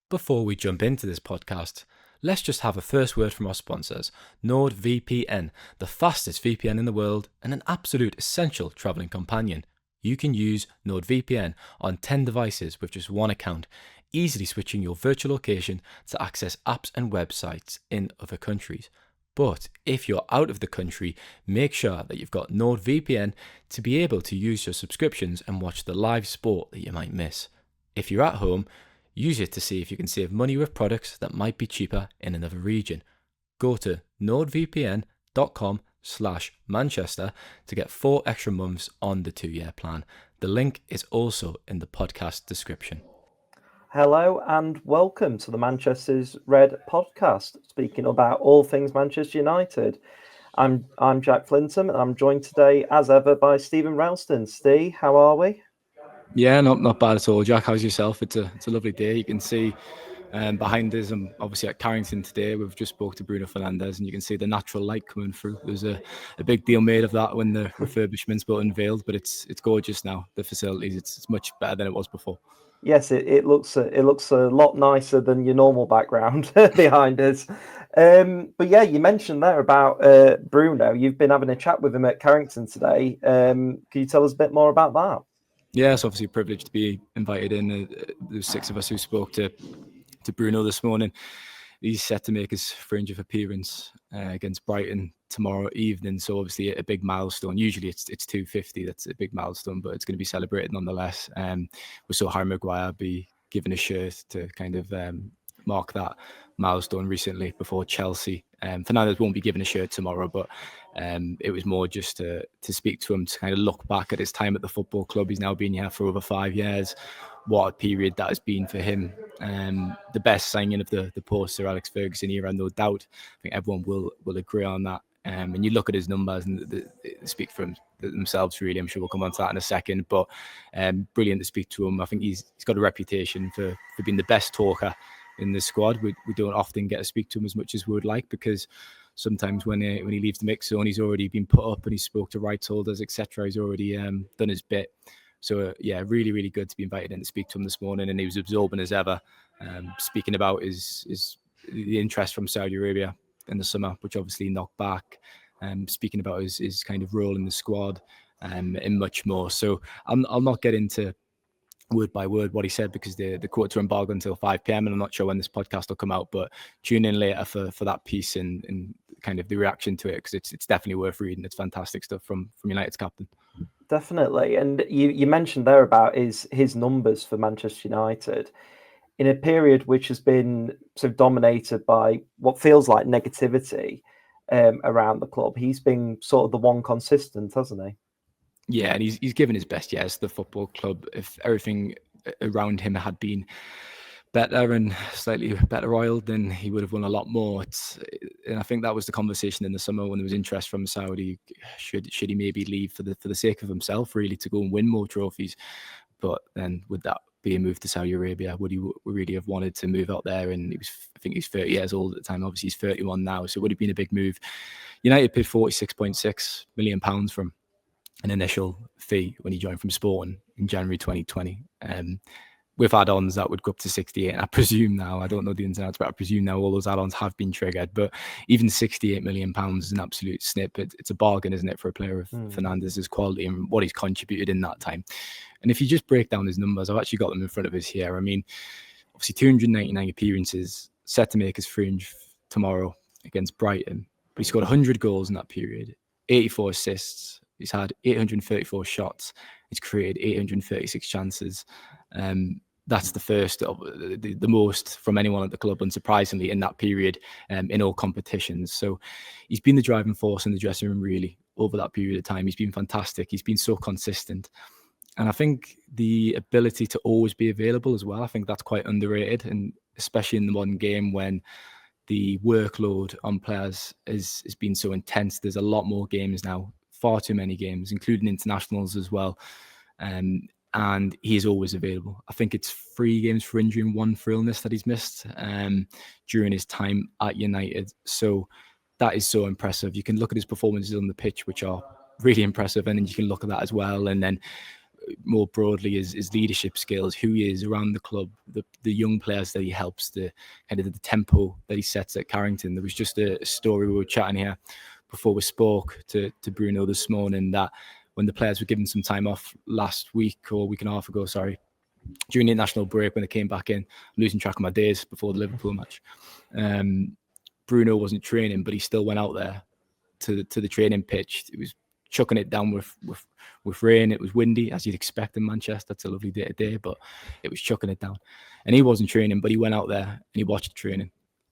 Before we jump into this podcast, let's just have a first word from our sponsors, NordVPN, the fastest VPN in the world and an absolute essential travelling companion. You can use NordVPN on 10 devices with just one account, easily switching your virtual location to access apps and websites in other countries. But if you're out of the country, make sure that you've got NordVPN to be able to use your subscriptions and watch the live sport that you might miss. If you're at home, use it to see if you can save money with products that might be cheaper in another region. Go to nordvpn.com/Manchester to get 4 extra months on the 2-year plan. The link is also in the podcast description. Hello and welcome to the Manchester's Red podcast, speaking about all things Manchester United. I'm Jack Flinton and I'm joined today, as ever, by Steven Railston. Steve, how are we? Yeah, not bad at all, Jack. How's yourself? It's a lovely day. You can see behind us, I'm obviously at Carrington today. We've just spoke to Bruno Fernandes and you can see the natural light coming through. There's a big deal made of that when the refurbishments were unveiled, but it's gorgeous now. The facilities, it's much better than it was before. Yes, it looks a lot nicer than your normal background behind us. But yeah, you mentioned there about Bruno. You've been having a chat with him at Carrington today. Can you tell us a bit more about that? Yeah, it's obviously a privilege to be invited in. There's 6 of us who spoke to Bruno this morning. He's set to make his fringe of appearance against Brighton tomorrow evening. So obviously a big milestone. Usually it's 250. That's a big milestone, but it's going to be celebrated nonetheless. We saw Harry Maguire be given a shirt to kind of mark that milestone recently before Chelsea. Fernandes won't be given a shirt tomorrow, but it was more just to speak to him, to kind of look back at his time at the football club. He's now been here for over 5 years. What a period that has been for him. The best signing of the post-Sir Alex Ferguson era, no doubt. I think everyone will agree on that. And you look at his numbers and they speak for themselves, really. I'm sure we'll come on to that in a second. But brilliant to speak to him. I think he's got a reputation for being the best talker in the squad. We don't often get to speak to him as much as we would like, because sometimes when he leaves the mix zone, he's already been put up and he spoke to rights holders, etc. He's already done his bit. So yeah, really, really good to be invited in to speak to him this morning, and he was absorbing as ever, speaking about the interest from Saudi Arabia in the summer, which obviously knocked back, speaking about his kind of role in the squad, and much more. So I'll not get into word by word what he said, because the quotes are embargoed until 5 p.m. and I'm not sure when this podcast will come out, but tune in later for that piece and kind of the reaction to it, because it's definitely worth reading. It's fantastic stuff from United's captain. Definitely. And you mentioned there about his numbers for Manchester United in a period which has been so dominated by what feels like negativity around the club. He's been sort of the one consistent, hasn't he? Yeah, and he's given his best years to the football club. If everything around him had been better and slightly better oiled, then he would have won a lot more. And I think that was the conversation in the summer when there was interest from Saudi. Should he maybe leave for the sake of himself, really, to go and win more trophies? But then would that be a move to Saudi Arabia? Would he really have wanted to move out there? And I think he's 30 years old at the time. Obviously, he's 31 now, so it would have been a big move. United paid £46.6 million from an initial fee when he joined from Sporting in January 2020. With add-ons, that would go up to 68. And I presume now, I don't know the ins and outs, but I presume now all those add-ons have been triggered. But even £68 million is an absolute snip. It's a bargain, isn't it, for a player of Fernandes' quality and what he's contributed in that time. And if you just break down his numbers, I've actually got them in front of us here. I mean, obviously 299 appearances, set to make his fringe tomorrow against Brighton. But he scored 100 goals in that period, 84 assists. He's had 834 shots. He's created 836 chances. That's the first, the most from anyone at the club, unsurprisingly, in that period, in all competitions. So he's been the driving force in the dressing room, really, over that period of time. He's been fantastic. He's been so consistent. And I think the ability to always be available as well, I think that's quite underrated, and especially in the modern game when the workload on players has been so intense. There's a lot more games now, far too many games, including internationals as well. And he is always available. I think it's 3 games for injury and 1 for illness that he's missed during his time at United. So that is so impressive. You can look at his performances on the pitch, which are really impressive, and then you can look at that as well. And then more broadly his leadership skills, who he is around the club, the young players that he helps, the kind of the tempo that he sets at Carrington. There was just a story we were chatting here before we spoke to Bruno this morning, that when the players were given some time off last week or a week and a half ago, during the international break, when they came back in, losing track of my days before the Liverpool match, Bruno wasn't training, but he still went out there to the training pitch. It was chucking it down with rain. It was windy, as you'd expect in Manchester. It's a lovely day today, but it was chucking it down. And he wasn't training, but he went out there and he watched training.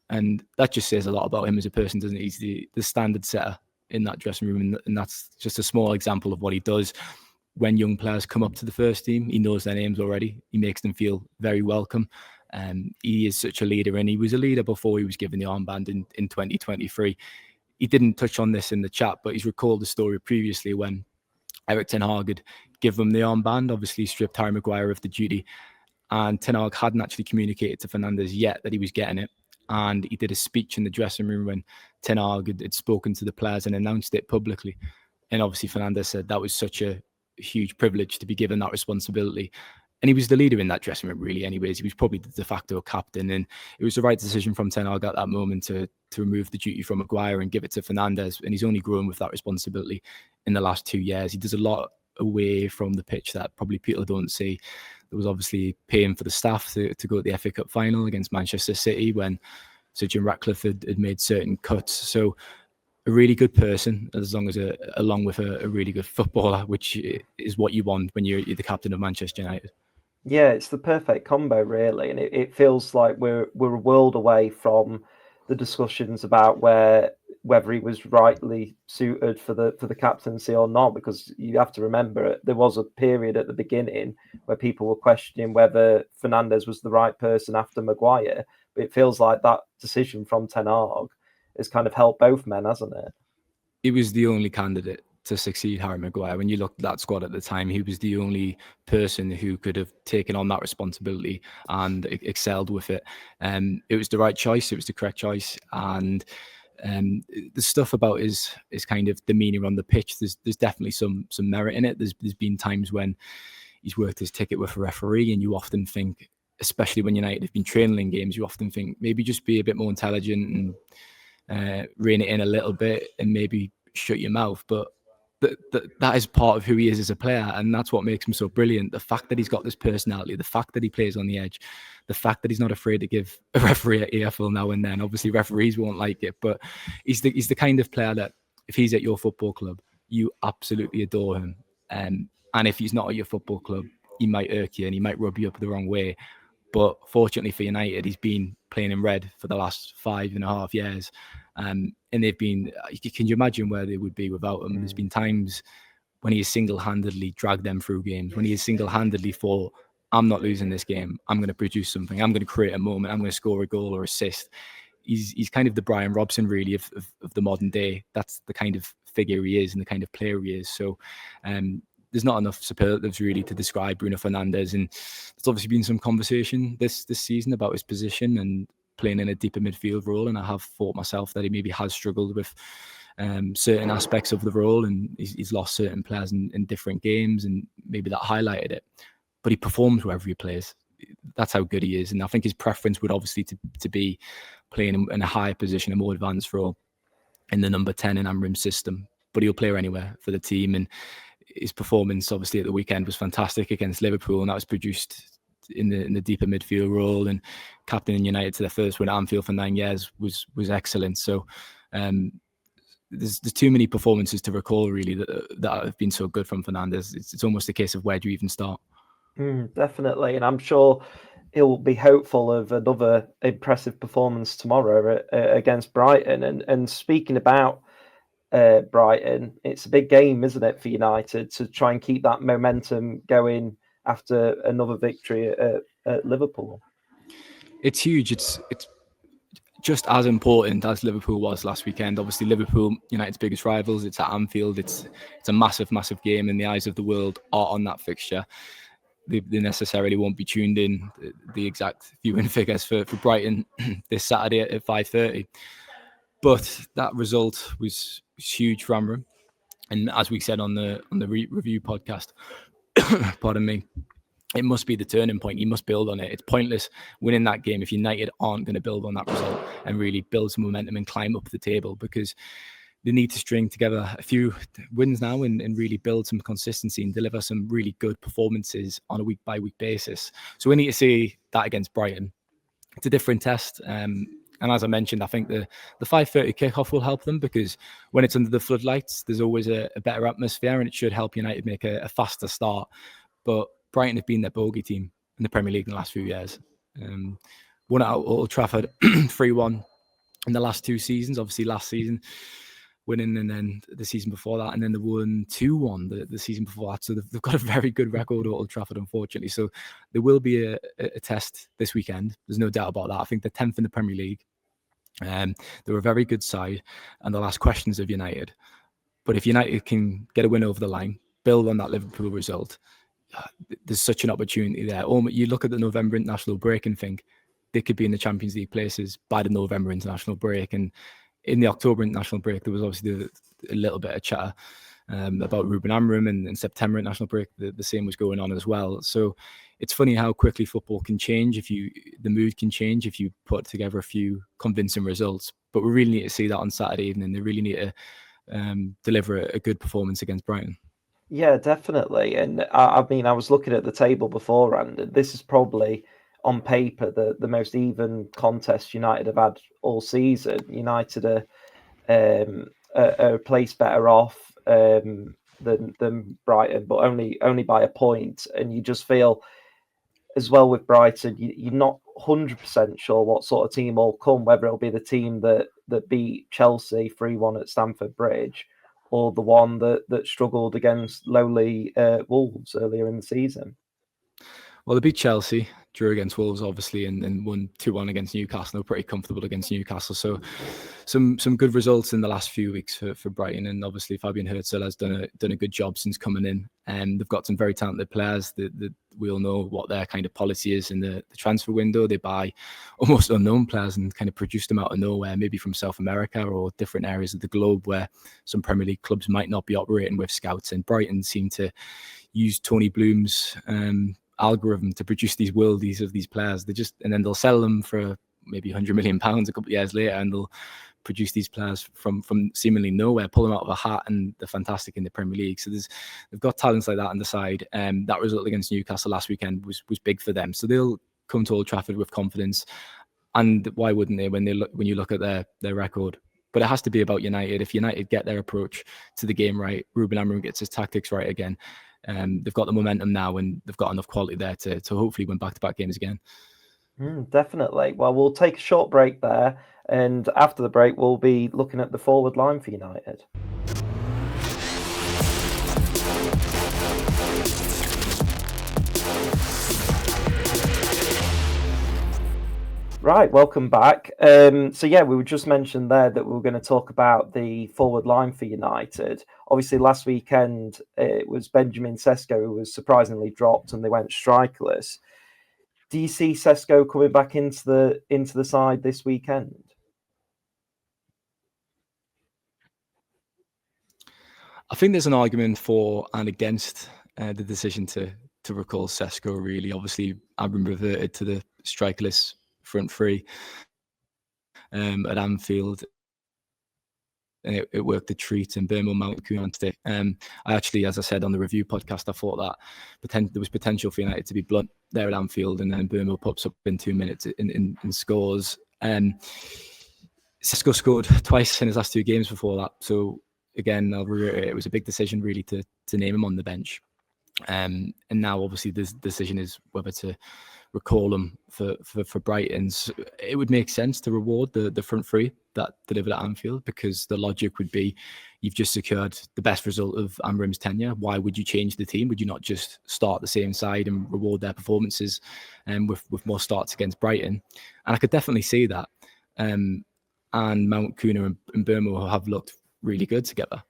And that just says a lot about him as a person, doesn't it? He's the standard setter in that dressing room, and that's just a small example of what he does. When young players come up to the first team, he knows their names already. He makes them feel very welcome. He is such a leader, and he was a leader before he was given the armband in 2023. He didn't touch on this in the chat, but he's recalled the story previously when Erik ten Hag had given him the armband, obviously stripped Harry Maguire of the duty, and ten Hag hadn't actually communicated to Fernandes yet that he was getting it. And he did a speech in the dressing room when ten Hag had spoken to the players and announced it publicly. And obviously Fernandes said that was such a huge privilege to be given that responsibility. And he was the leader in that dressing room, really, anyways. He was probably the de facto captain. And it was the right decision from ten Hag at that moment to remove the duty from Maguire and give it to Fernandes. And he's only grown with that responsibility in the last 2 years. He does a lot away from the pitch that probably people don't see. There was obviously paying for the staff to go to the FA Cup final against Manchester City when Sir Jim Ratcliffe had made certain cuts. So a really good person, along with a really good footballer, which is what you want when you're the captain of Manchester United. Yeah, it's the perfect combo, really, and it feels like we're a world away from the discussions about whether he was rightly suited for the captaincy or not. Because you have to remember, there was a period at the beginning where people were questioning whether Fernandes was the right person after Maguire. But it feels like that decision from Ten Hag has kind of helped both men, hasn't it? He was the only candidate to succeed Harry Maguire. When you looked at that squad at the time, he was the only person who could have taken on that responsibility and excelled with it. It was the right choice. It was the correct choice. And the stuff about his kind of demeanour on the pitch, there's definitely some merit in it. There's been times when he's worked his ticket with a referee, and you often think, especially when United have been training in games, you often think maybe just be a bit more intelligent and rein it in a little bit and maybe shut your mouth. But that is part of who he is as a player, and that's what makes him so brilliant. The fact that he's got this personality, the fact that he plays on the edge, the fact that he's not afraid to give a referee an earful now and then. Obviously referees won't like it, but he's the kind of player that if he's at your football club, you absolutely adore him. And if he's not at your football club, he might irk you and he might rub you up the wrong way. But fortunately for United, he's been playing in red for the last 5.5 years. And they've been, can you imagine where they would be without him? There's been times when he has single-handedly dragged them through games, when he has single-handedly thought, I'm not losing this game. I'm going to produce something. I'm going to create a moment. I'm going to score a goal or assist. He's kind of the Brian Robson, really, of the modern day. That's the kind of figure he is and the kind of player he is. So there's not enough superlatives really to describe Bruno Fernandes. And there's obviously been some conversation this season about his position and playing in a deeper midfield role. And I have thought myself that he maybe has struggled with certain aspects of the role, and he's lost certain players in different games, and maybe that highlighted it. But he performs wherever he plays. That's how good he is. And I think his preference would obviously to be playing in a higher position, a more advanced role in the number 10 in Amrim's system. But he'll play anywhere for the team. And his performance obviously at the weekend was fantastic against Liverpool, and that was produced in the deeper midfield role, and captaining United to their first win at Anfield for 9 years was excellent. So there's too many performances to recall really that have been so good from Fernandes. It's almost a case of where do you even start? Definitely, and I'm sure he'll be hopeful of another impressive performance tomorrow against Brighton. And speaking about Brighton, it's a big game, isn't it, for United to try and keep that momentum going after another victory at Liverpool? It's huge. It's just as important as Liverpool was last weekend. Obviously, Liverpool, United's biggest rivals. It's at Anfield. It's a massive, massive game, and the eyes of the world are on that fixture. They necessarily won't be tuned in the exact viewing figures for Brighton this Saturday at 5:30. But that result was huge for Amram. And as we said on the review podcast, pardon me, it must be the turning point. You must build on it. It's pointless winning that game if United aren't going to build on that result and really build some momentum and climb up the table, because they need to string together a few wins now and really build some consistency and deliver some really good performances on a week-by-week basis. So we need to see that against Brighton. It's a different test. And as I mentioned, I think the 5:30 kickoff will help them, because when it's under the floodlights, there's always a better atmosphere, and it should help United make a faster start. But Brighton have been their bogey team in the Premier League in the last few years. Won at Old Trafford 3-1 in the last 2 seasons. Obviously, last season winning, and then the season before that, and then they won 2-1 the season before that. So they've got a very good record at Old Trafford, unfortunately. So there will be a test this weekend. There's no doubt about that. I think they're 10th in the Premier League. They're a very good side, and they'll ask questions of United. But if United can get a win over the line, build on that Liverpool result, there's such an opportunity there. You look at the November international break and think they could be in the Champions League places by the November international break. And in the October international break, there was obviously a little bit of chatter about Ruben Amorim, and in September international break, the same was going on as well. So it's funny how quickly football can change. The mood can change if you put together a few convincing results. But we really need to see that on Saturday evening. They really need to deliver a good performance against Brighton. Yeah, definitely. And I mean, I was looking at the table beforehand, and this is probably on paper the most even contest United have had all season. United are a place better off than Brighton, but only by a point. And you just feel, as well with Brighton, you're not 100% sure what sort of team will come, whether it'll be the team that beat Chelsea 3-1 at Stamford Bridge, or the one that struggled against lowly Wolves earlier in the season. Well, they beat Chelsea, drew against Wolves, obviously, and won 2-1 against Newcastle. They were pretty comfortable against Newcastle. So some good results in the last few weeks for Brighton. And obviously, Fabian Herzl has done a good job since coming in. And they've got some very talented players. We all know what their kind of policy is in the transfer window. They buy almost unknown players and kind of produce them out of nowhere, maybe from South America or different areas of the globe where some Premier League clubs might not be operating with scouts. And Brighton seem to use Tony Bloom's algorithm to produce these worldies of these players. And then they'll sell them for maybe £100 million a couple of years later, and they'll produce these players from seemingly nowhere, pull them out of a hat, and they're fantastic in the Premier League. So they've got talents like that on the side. That result against Newcastle last weekend was big for them. So they'll come to Old Trafford with confidence. And why wouldn't they when you look at their record? But it has to be about United. If United get their approach to the game right, Ruben Amorim gets his tactics right again, they've got the momentum now, and they've got enough quality there to hopefully win back-to-back games again. Definitely. Well, we'll take a short break there, and after the break, we'll be looking at the forward line for United. Right, welcome back. So yeah, we just mentioned there that we were going to talk about the forward line for United. Obviously, last weekend it was Benjamin Sesko who was surprisingly dropped, and they went strikerless. Do you see Sesko coming back into the side this weekend? I think there's an argument for and against the decision to recall Sesko. Really, obviously, Amorim reverted to the strikerless front three at Anfield, and it worked a treat. And Burmo Mount on stick. I actually, as I said on the review podcast, I thought that there was potential for United to be blunt there at Anfield, and then Burmo pops up in 2 minutes and scores. Sesko scored twice in his last 2 games before that. So again, I'll reiterate, it was a big decision really to name him on the bench. And now obviously the decision is whether to recall him for Brighton. So it would make sense to reward the front three that delivered at Anfield, because the logic would be you've just secured the best result of Amorim's tenure. Why would you change the team? Would you not just start the same side and reward their performances with more starts against Brighton? And I could definitely see that. And Mount, Kuna and Burmo have looked really good together.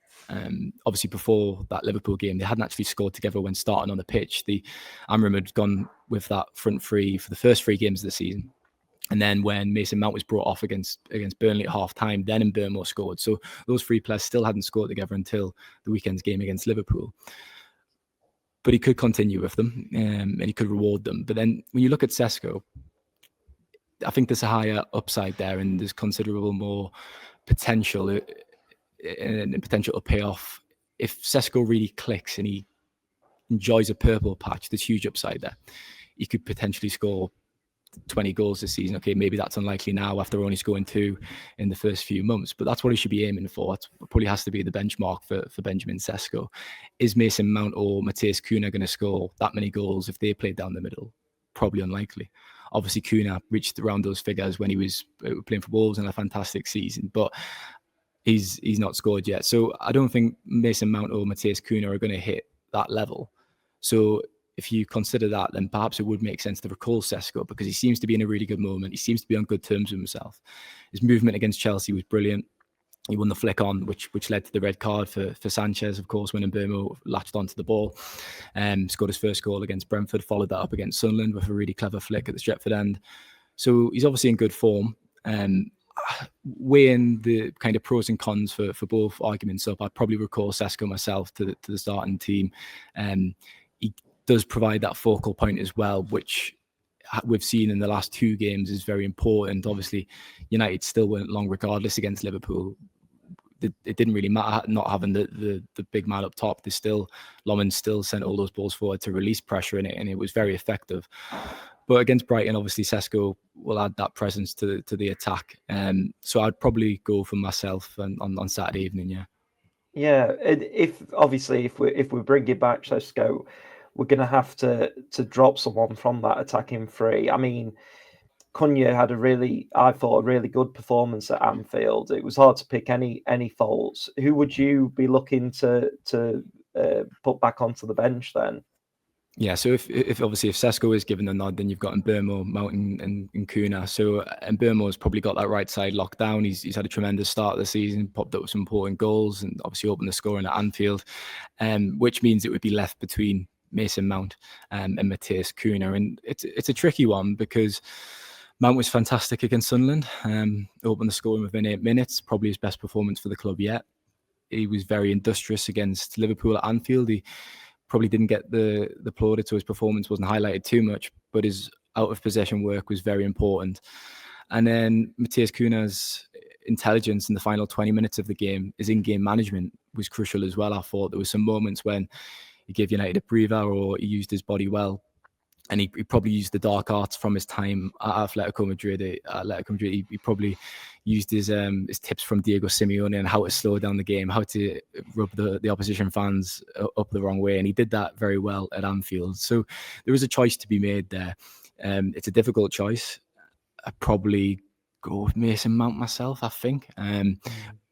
Obviously, before that Liverpool game, they hadn't actually scored together when starting on the pitch. Amorim had gone with that front three for the first 3 games of the season. And then when Mason Mount was brought off against Burnley at half-time, then Burmo scored. So those 3 players still hadn't scored together until the weekend's game against Liverpool. but he could continue with them, and he could reward them. But then when you look at Sesko, I think there's a higher upside there, and there's considerable more potential and potential to pay off. If Sesko really clicks and he enjoys a purple patch, there's huge upside there. He could potentially score 20 goals this season. Okay, maybe that's unlikely now after only scoring 2 in the first few months, but that's what he should be aiming for. It probably has to be the benchmark for Benjamin Sesko. Is Mason Mount or Matthias Cunha going to score that many goals if they played down the middle? Probably unlikely. Obviously, Cunha reached around those figures when he was playing for Wolves in a fantastic season, but he's not scored yet. So I don't think Mason Mount or Matthias Cunha are going to hit that level. So if you consider that, then perhaps it would make sense to recall Sesko, because he seems to be in a really good moment. He seems to be on good terms with himself. His movement against Chelsea was brilliant. He won the flick on, which led to the red card for Sanchez, of course, when Mbeumo latched onto the ball. Scored his first goal against Brentford, followed that up against Sunderland with a really clever flick at the Stretford end. So he's obviously in good form. Weighing the kind of pros and cons for both arguments up, I'd probably recall Sesko myself to the starting team. He does provide that focal point as well, which we've seen in the last 2 games is very important. Obviously, United still went long regardless against Liverpool. It didn't really matter not having the big man up top. Loman still sent all those balls forward to release pressure in it, and it was very effective. But against Brighton, obviously Sesko will add that presence to the attack. So I'd probably go for myself on Saturday evening. Yeah. Yeah, if we bring it back Sesko, we're going to have to drop someone from that attacking three. I mean, Cunha had I thought, a really good performance at Anfield. It was hard to pick any faults. Who would you be looking to put back onto the bench then? Yeah, so if Sesko is given the nod, then you've got Mbeumo, Mount and Cunha. So Mbeumo has probably got that right side locked down. He's had a tremendous start of the season, popped up with some important goals, and obviously opened the scoring at Anfield, which means it would be left between Mason Mount and Matthias Cunha. And it's a tricky one, because Mount was fantastic against Sunderland, opened the scoring within 8 minutes, probably his best performance for the club yet. He was very industrious against Liverpool at Anfield. He probably didn't get the plaudits, so his performance wasn't highlighted too much, but his out of possession work was very important. And then Matthias Cunha's intelligence in the final 20 minutes of the game, his in-game management was crucial as well. I thought there were some moments when he gave United a breather, or he used his body well. And he probably used the dark arts from his time at Atletico Madrid. He probably used his tips from Diego Simeone and how to slow down the game, how to rub the opposition fans up the wrong way. And he did that very well at Anfield. So there was a choice to be made there. It's a difficult choice. I'd probably go with Mason Mount myself, I think.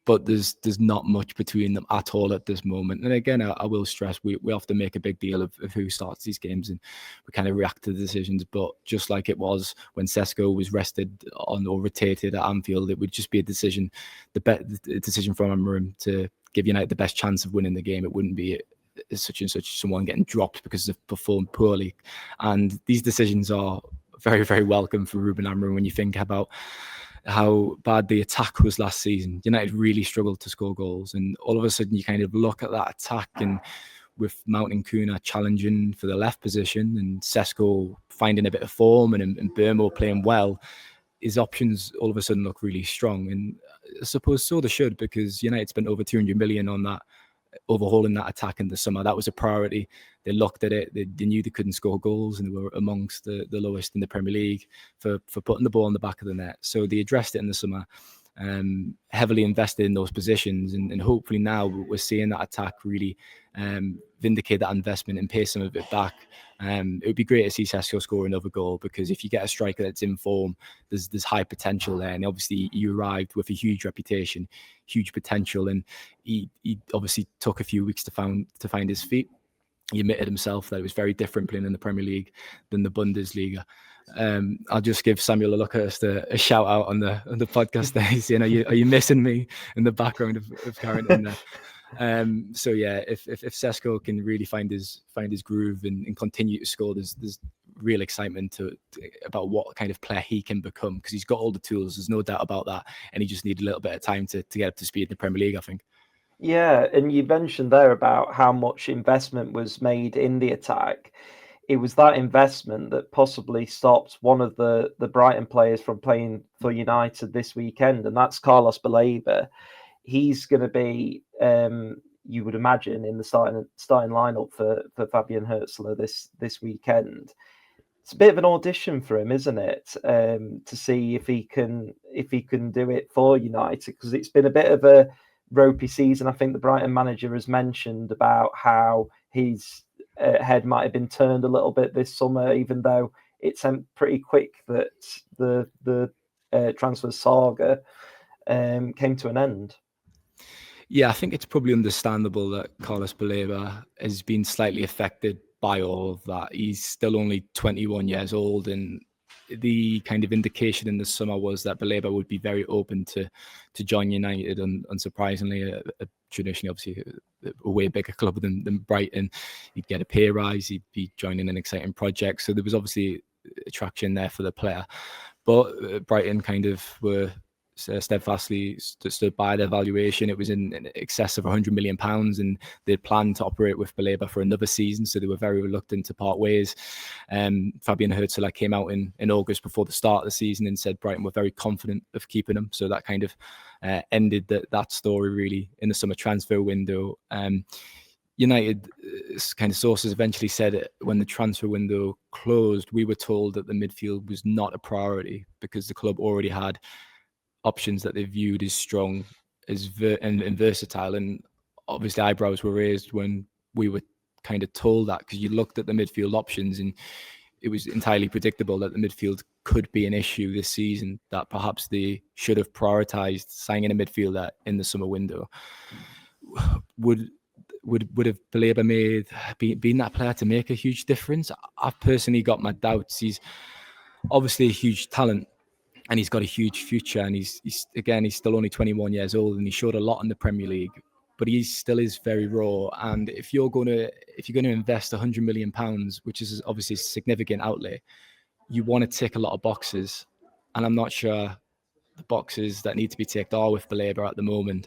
But there's not much between them at all at this moment. And again, I will stress, we often make a big deal of who starts these games, and we kind of react to the decisions. But just like it was when Sesko was rested on or rotated at Anfield, it would just be a decision, the decision from Amorim to give United the best chance of winning the game. It wouldn't be such and such someone getting dropped because they've performed poorly. And these decisions are very, very welcome for Ruben Amorim when you think about how bad the attack was last season. United really struggled to score goals, and all of a sudden you kind of look at that attack, and with Mount and Cunha challenging for the left position and Sesko finding a bit of form and Mbeumo playing well, his options all of a sudden look really strong. And I suppose so they should, because United spent over 200 million on that, overhauling that attack in the summer. That was a priority. They looked at it. They knew they couldn't score goals, and they were amongst the lowest in the Premier League for putting the ball in the back of the net. So they addressed it in the summer, heavily invested in those positions, and hopefully now we're seeing that attack really vindicate that investment and pay some of it back. It would be great to see Sesko score another goal, because if you get a striker that's in form, there's high potential there. And obviously you arrived with a huge reputation, huge potential, and he obviously took a few weeks to find his feet. He admitted himself that it was very different playing in the Premier League than the Bundesliga. I'll just give Samuel Luckhurst a shout out on the podcast there. He's saying, are you missing me in the background of Carrington there? So yeah, if Sesko can really find his groove and continue to score, there's real excitement about what kind of player he can become, because he's got all the tools. There's no doubt about that, and he just needs a little bit of time to get up to speed in the Premier League, I think. Yeah, and you mentioned there about how much investment was made in the attack. It was that investment that possibly stopped one of the Brighton players from playing for United this weekend, and that's Carlos Baleba. He's going to be, you would imagine, in the starting lineup for Fabian Herzler this weekend. It's a bit of an audition for him, isn't it? To see if he can do it for United, because it's been a bit of a ropey season. I think the Brighton manager has mentioned about how his head might have been turned a little bit this summer, even though it seemed pretty quick that the transfer saga came to an end. Yeah, I think it's probably understandable that Carlos Baleba has been slightly affected by all of that. He's still only 21 years old, and the kind of indication in the summer was that Baleba would be very open to join United, and unsurprisingly, traditionally, obviously, a way bigger club than Brighton. He'd get a pay rise, he'd be joining an exciting project. So there was obviously attraction there for the player. But Brighton kind of were steadfastly stood by their valuation. It was in excess of £100 million, and they planned to operate with Baleba for another season, so they were very reluctant to part ways. Fabian Herzler came out in August before the start of the season and said Brighton were very confident of keeping him, so that kind of ended that story really in the summer transfer window. United kind of sources eventually said when the transfer window closed, we were told that the midfield was not a priority because the club already had options that they viewed as strong and versatile. And obviously eyebrows were raised when we were kind of told that, because you looked at the midfield options and it was entirely predictable that the midfield could be an issue this season, that perhaps they should have prioritized signing a midfielder in the summer window. Would have Baleba been that player to make a huge difference? I've personally got my doubts. He's obviously a huge talent, and he's got a huge future, and he's still only 21 years old, and he showed a lot in the Premier League, but he still is very raw. And if you're going to invest £100 million, which is obviously a significant outlay, you want to tick a lot of boxes, and I'm not sure the boxes that need to be ticked are with Baleba at the moment.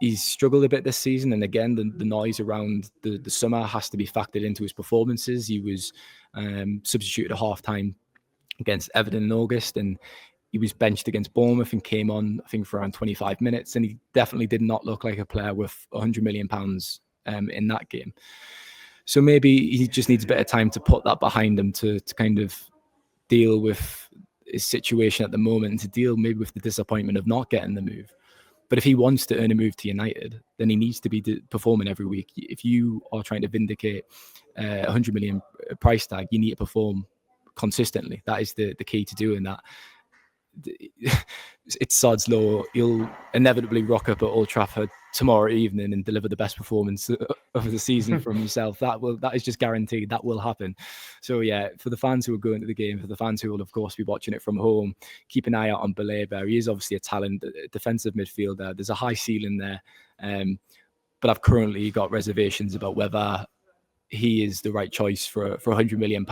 He's struggled a bit this season, and again, the noise around the summer has to be factored into his performances. He was substituted at half-time against Everton in August, and he was benched against Bournemouth and came on, I think, for around 25 minutes, and he definitely did not look like a player with £100 million in that game. So maybe he just needs a bit of time to put that behind him, to kind of deal with his situation at the moment, and to deal maybe with the disappointment of not getting the move. But if he wants to earn a move to United, then he needs to be performing every week. If you are trying to vindicate a £100 million price tag, you need to perform consistently. That is the key to doing that. It's sod's law. He'll inevitably rock up at Old Trafford tomorrow evening and deliver the best performance of the season from himself. That is just guaranteed. That will happen. So yeah, for the fans who are going to the game, for the fans who will of course be watching it from home, keep an eye out on Baleba. He is obviously a talent, a defensive midfielder. There's a high ceiling there, but I've currently got reservations about whether he is the right choice for £100 million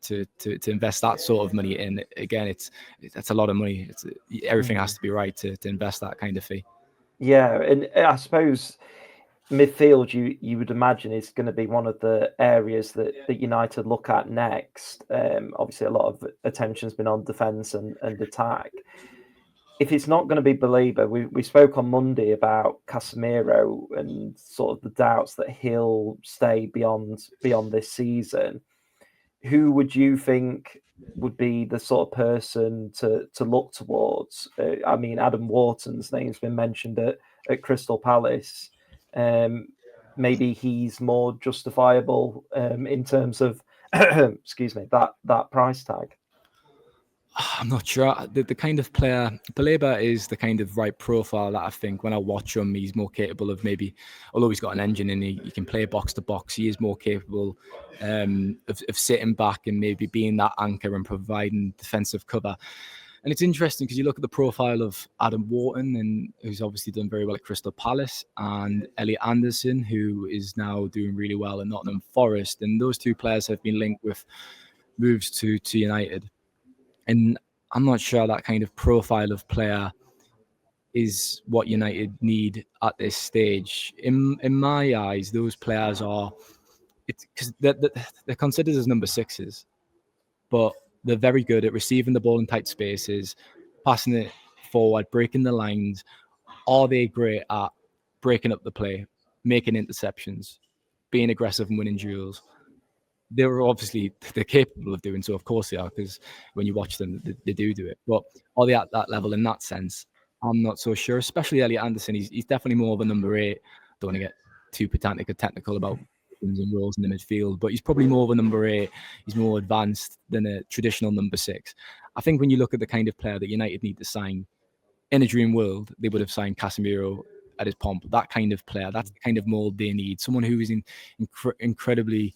to invest that sort of money in. Again, that's a lot of money. Everything has to be right to invest that kind of fee. Yeah, and I suppose midfield, you would imagine, is going to be one of the areas that United look at next. Obviously, a lot of attention's been on defence and attack. If it's not going to be Baleba, we spoke on Monday about Casemiro and sort of the doubts that he'll stay beyond this season. Who would you think would be the sort of person to look towards? I mean, Adam Wharton's name's been mentioned at Crystal Palace. Maybe he's more justifiable in terms of excuse me, that price tag. I'm not sure. The kind of player, Baleba is the kind of right profile that I think when I watch him, he's more capable of maybe, although he's got an engine and he can play box to box, he is more capable of sitting back and maybe being that anchor and providing defensive cover. And it's interesting because you look at the profile of Adam Wharton, and who's obviously done very well at Crystal Palace, and Elliot Anderson, who is now doing really well at Nottingham Forest. And those two players have been linked with moves to United. And I'm not sure that kind of profile of player is what United need at this stage. In my eyes, those players are, it's because they're considered as number sixes, but they're very good at receiving the ball in tight spaces, passing it forward, breaking the lines. Are they great at breaking up the play, making interceptions, being aggressive and winning duels? They're capable of doing so. Of course they are, because when you watch them, they do it. But are they at that level in that sense? I'm not so sure. Especially Elliot Anderson. He's definitely more of a number 8. Don't want to get too pedantic or technical about and roles in the midfield, but he's probably more of a number 8. He's more advanced than a traditional number 6. I think when you look at the kind of player that United need to sign, in a dream world, they would have signed Casemiro at his pomp. That kind of player, that's the kind of mold they need. Someone who is incredibly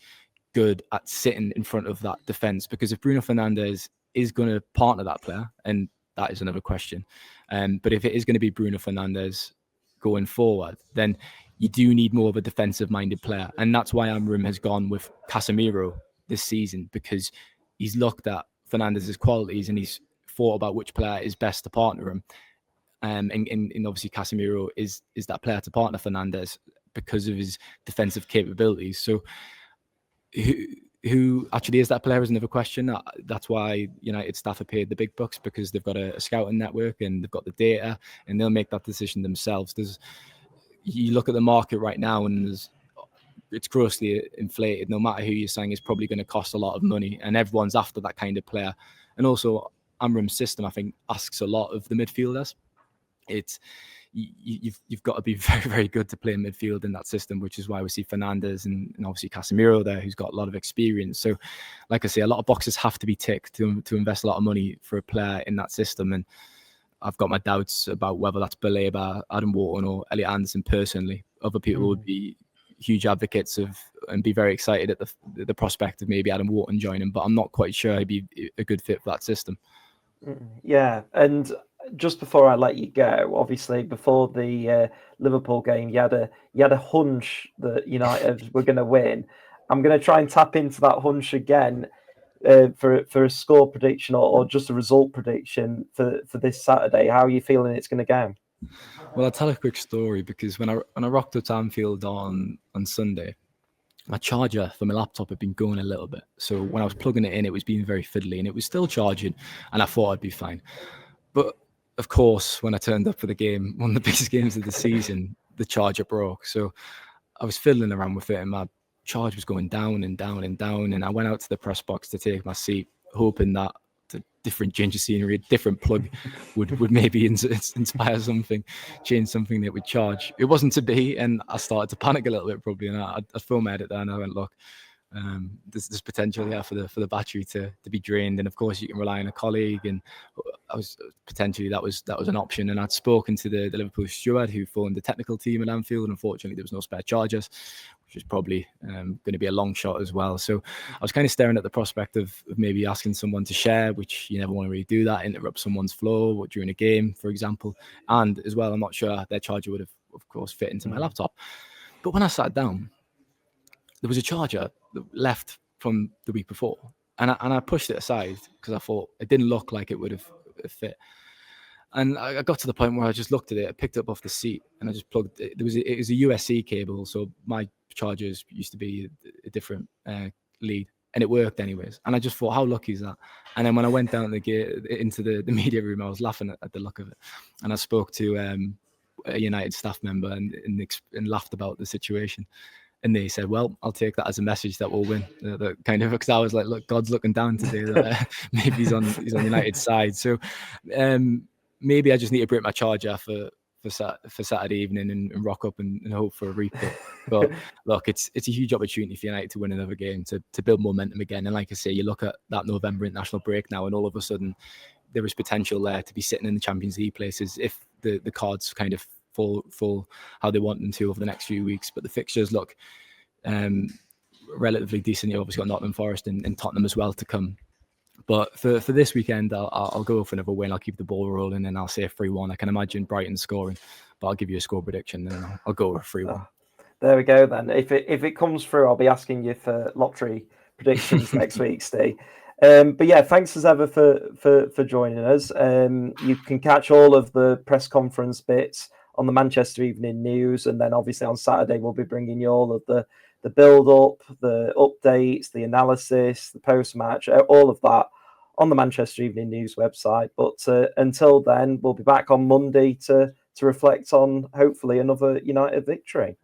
good at sitting in front of that defense, because if Bruno Fernandes is going to partner that player, and that is another question, but if it is going to be Bruno Fernandes going forward, then you do need more of a defensive minded player. And that's why Amram has gone with Casemiro this season, because he's looked at Fernandes' qualities and he's thought about which player is best to partner him. And obviously Casemiro is that player to partner Fernandes because of his defensive capabilities. So who actually is that player is another question. That's why United staff are paid the big bucks, because they've got a scouting network and they've got the data, and they'll make that decision themselves. You look at the market right now, and it's grossly inflated. No matter who you're saying, is probably going to cost a lot of money, and everyone's after that kind of player. And also Amram's system, I think, asks a lot of the midfielders. You've got to be very, very good to play midfield in that system, which is why we see Fernandes and obviously Casemiro there, who's got a lot of experience. So, like I say, a lot of boxes have to be ticked to invest a lot of money for a player in that system. And I've got my doubts about whether that's Baleba, Adam Wharton, or Elliot Anderson personally. Other people would be huge advocates of and be very excited at the prospect of maybe Adam Wharton joining, but I'm not quite sure he'd be a good fit for that system. Yeah, and just before I let you go, obviously before the Liverpool game, you had a hunch that United were going to win. I'm going to try and tap into that hunch again for a score prediction or just a result prediction for this Saturday. How are you feeling it's going to go? Well, I'll tell a quick story, because when I rocked up to Anfield on Sunday, my charger for my laptop had been going a little bit. So when I was plugging it in, it was being very fiddly, and it was still charging, and I thought I'd be fine. But of course, when I turned up for the game, one of the biggest games of the season, the charger broke. So I was fiddling around with it, and my charge was going down and down and down. And I went out to the press box to take my seat, hoping that the different ginger scenery, different plug would maybe inspire something, change something that would charge. It wasn't to be, and I started to panic a little bit probably. And I filmed my edit there, and I went, look, there's potential here for the battery to be drained, and of course you can rely on a colleague, and I was potentially that was an option. And I'd spoken to the Liverpool steward who phoned the technical team at Anfield. Unfortunately, there was no spare chargers, which is probably going to be a long shot as well. So I was kind of staring at the prospect of maybe asking someone to share, which you never want to really do that, interrupt someone's flow during a game, for example. And as well, I'm not sure their charger would have, of course, fit into my laptop. But when I sat down, there was a charger left from the week before, and I pushed it aside because I thought it didn't look like it would have fit. And I got to the point where I just looked at it, I picked it up off the seat, and I just plugged it. It was a USB cable, so my chargers used to be a different lead, and it worked anyways. And I just thought, how lucky is that? And then when I went down into the media room, I was laughing at the look of it, and I spoke to a United staff member and laughed about the situation. And they said, well, I'll take that as a message that we'll win. Kind of, because I was like, look, God's looking down today. That maybe he's on United's side. So maybe I just need to break my charger for Saturday evening and rock up and hope for a repeat. But look, it's a huge opportunity for United to win another game, to build momentum again. And like I say, you look at that November international break now, and all of a sudden there is potential there to be sitting in the Champions League places if the cards kind of fall how they want them to over the next few weeks. But the fixtures look relatively decent. You've obviously got Nottingham Forest and Tottenham as well to come. But for this weekend, I'll go for another win. I'll keep the ball rolling, and I'll say 3-1. I can imagine Brighton scoring, but I'll give you a score prediction, and I'll go with 3-1. There we go then. If it comes through, I'll be asking you for lottery predictions next week, Steve. But yeah, thanks as ever for joining us. You can catch all of the press conference bits on the Manchester Evening News, and then obviously on Saturday we'll be bringing you all of the build-up, the updates, the analysis, the post-match, all of that on the Manchester Evening News website. But until then, we'll be back on Monday to reflect on hopefully another United victory.